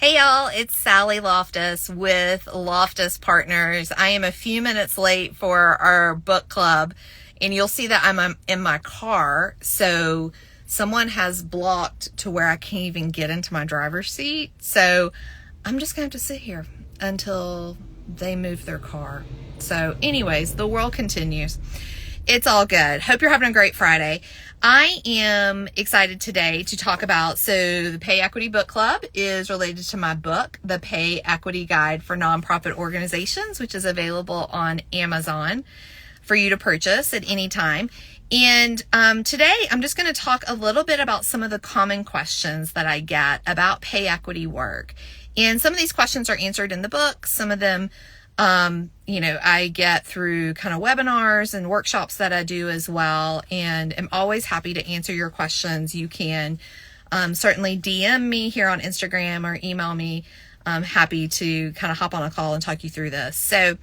Hey y'all, it's Sally Loftus with Loftus Partners. I am a few minutes late for our book club, and you'll see that I'm in my car, so someone has blocked to where I can't even get into my driver's seat. So I'm just going to have to sit here until they move their car. So anyways, the world continues. It's all good. Hope you're having a great Friday. I am excited today to talk about, so the Pay Equity Book Club is related to my book, The Pay Equity Guide for Nonprofit Organizations, which is available on Amazon for you to purchase at any time. And today I'm just going to talk a little bit about some of the common questions that I get about pay equity work. And some of these questions are answered in the book. Some of them I get through kind of webinars and workshops that I do as well. And I'm always happy to answer your questions. You can certainly DM me here on Instagram or email me. I'm happy to kind of hop on a call and talk you through this. So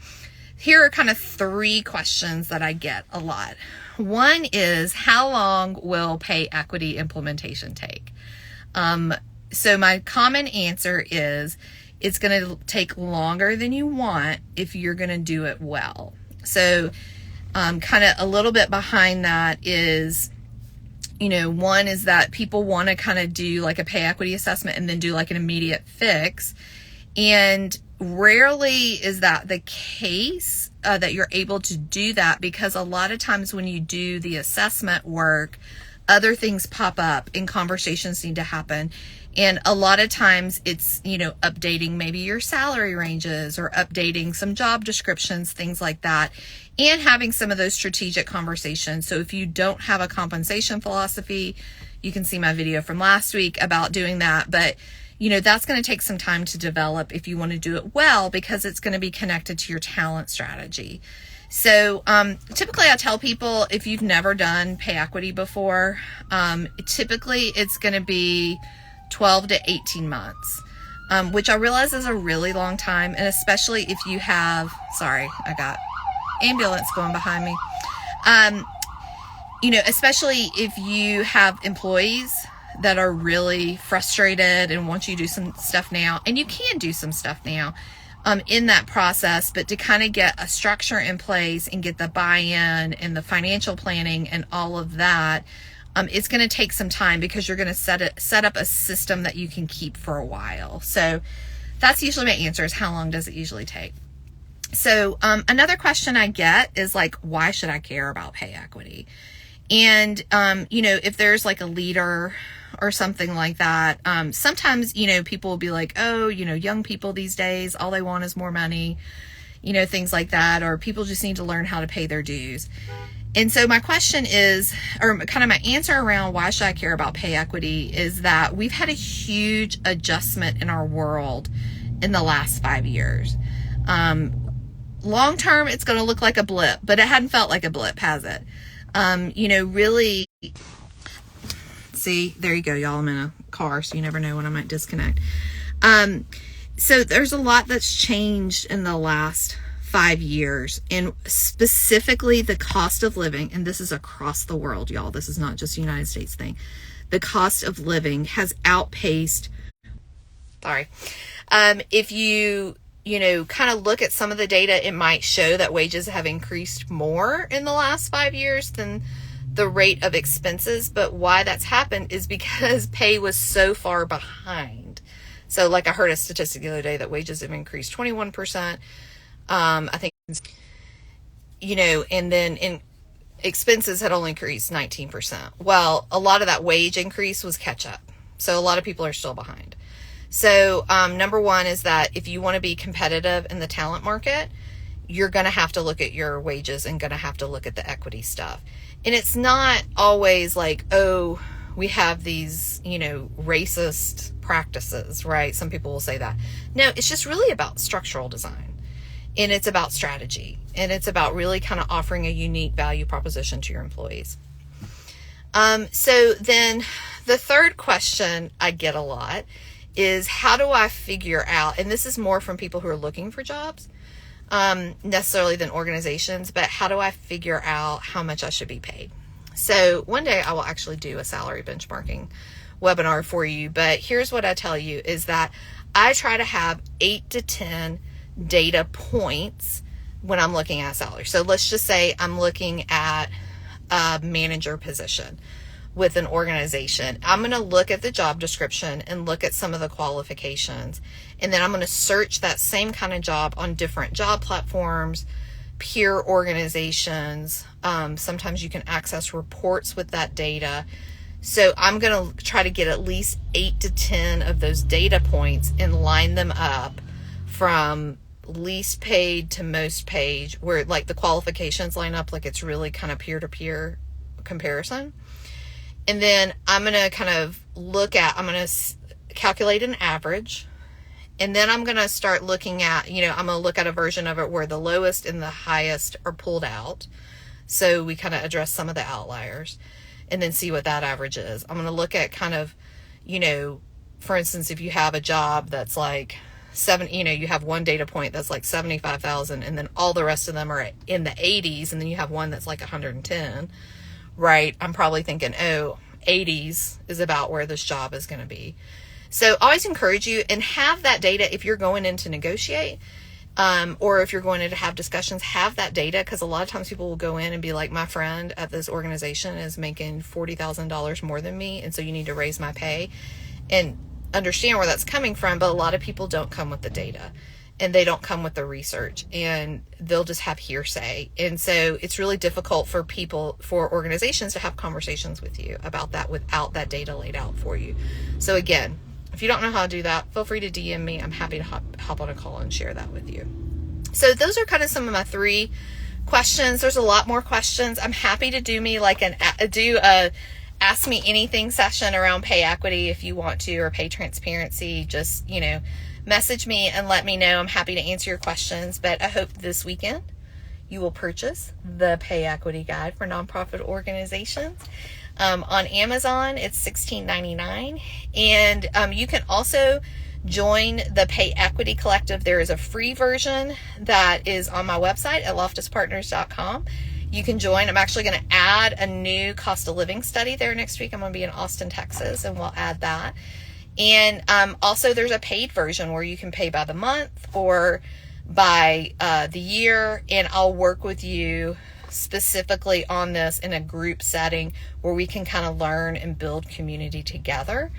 here are kind of three questions that I get a lot. One is, how long will pay equity implementation take? So my common answer is, it's going to take longer than you want if you're going to do it well. So kind of a little bit behind that is, one is that people want to kind of do like a pay equity assessment and then do like an immediate fix. And rarely is that the case that you're able to do that, because a lot of times when you do the assessment work, other things pop up and conversations need to happen. And a lot of times it's, updating maybe your salary ranges or updating some job descriptions, things like that, and having some of those strategic conversations. So if you don't have a compensation philosophy, you can see my video from last week about doing that. But, that's going to take some time to develop if you want to do it well, because it's going to be connected to your talent strategy. So typically I tell people, if you've never done pay equity before, typically it's going to be 12 to 18 months, which I realize is a really long time. And especially if you have, sorry, I got ambulance going behind me. Especially if you have employees that are really frustrated and want you to do some stuff now, and you can do some stuff now in that process, but to kind of get a structure in place and get the buy-in and the financial planning and all of that, it's going to take some time, because you're going to set up a system that you can keep for a while. So that's usually my answer, is how long does it usually take? So another question I get is like, why should I care about pay equity? And, if there's like a leader or something like that, sometimes, people will be like, oh, young people these days, all they want is more money, things like that, or people just need to learn how to pay their dues. And so my question is, or kind of my answer around why should I care about pay equity, is that we've had a huge adjustment in our world in the last 5 years. Long term, it's going to look like a blip, but it hadn't felt like a blip, has it? Really, see, there you go, y'all. I'm in a car, so you never know when I might disconnect. So there's a lot that's changed in the last 5 years, and specifically the cost of living, and this is across the world, y'all. This is not just a United States thing. The cost of living has outpaced, if you kind of look at some of the data, it might show that wages have increased more in the last 5 years than the rate of expenses. But why that's happened is because pay was so far behind. So like I heard a statistic the other day that wages have increased 21%. I think, and then in expenses had only increased 19%. Well, a lot of that wage increase was catch up. So a lot of people are still behind. So, number one is that if you want to be competitive in the talent market, you're going to have to look at your wages and going to have to look at the equity stuff. And it's not always like, oh, we have these, racist practices, right? Some people will say that. No, it's just really about structural design. And it's about strategy, and it's about really kind of offering a unique value proposition to your employees. So then the third question I get a lot is, how do I figure out, and this is more from people who are looking for jobs, necessarily than organizations, but how do I figure out how much I should be paid? So one day I will actually do a salary benchmarking webinar for you, but here's what I tell you is that I try to have 8 to 10 data points when I'm looking at salary. So let's just say I'm looking at a manager position with an organization. I'm going to look at the job description and look at some of the qualifications. And then I'm going to search that same kind of job on different job platforms, peer organizations. Sometimes you can access reports with that data. So I'm going to try to get at least 8 to 10 of those data points and line them up from least paid to most paid, where like the qualifications line up, like it's really kind of peer-to-peer comparison. And then I'm going to kind of I'm going to calculate an average. And then I'm going to start looking at, I'm going to look at a version of it where the lowest and the highest are pulled out. So we kind of address some of the outliers and then see what that average is. I'm going to look at kind of, for instance, if you have a job that's like you have one data point that's like 75,000 and then all the rest of them are in the 80s, and then you have one that's like 110. Right, I'm probably thinking, 80s is about where this job is going to be. So always encourage you and have that data if you're going in to negotiate, or if you're going in to have discussions, have that data, because a lot of times people will go in and be like, my friend at this organization is making $40,000 more than me, and so you need to raise my pay, and understand where that's coming from. But a lot of people don't come with the data, and they don't come with the research, and they'll just have hearsay. And so it's really difficult for organizations to have conversations with you about that without that data laid out for you. So again, if you don't know how to do that, feel free to DM me. I'm happy to hop on a call and share that with you. So those are kind of some of my 3 questions. There's a lot more questions. I'm happy to do a ask me anything session around pay equity if you want to, or pay transparency. Just, message me and let me know. I'm happy to answer your questions. But I hope this weekend you will purchase the Pay Equity Guide for Nonprofit Organizations. On Amazon, it's $16.99. And you can also join the Pay Equity Collective. There is a free version that is on my website at loftuspartners.com. You can join. I'm actually going to add a new cost of living study there next week. I'm going to be in Austin, Texas, and we'll add that. And also there's a paid version where you can pay by the month or by the year, and I'll work with you specifically on this in a group setting where we can kind of learn and build community together,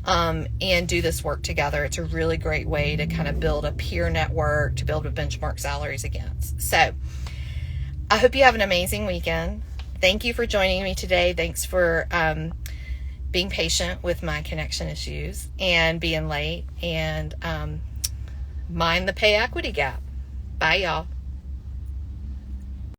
and do this work together. It's a really great way to kind of build a peer network, to build a benchmark salaries against. So I hope you have an amazing weekend. Thank you for joining me today. Thanks for being patient with my connection issues and being late, and mind the pay equity gap. Bye, y'all.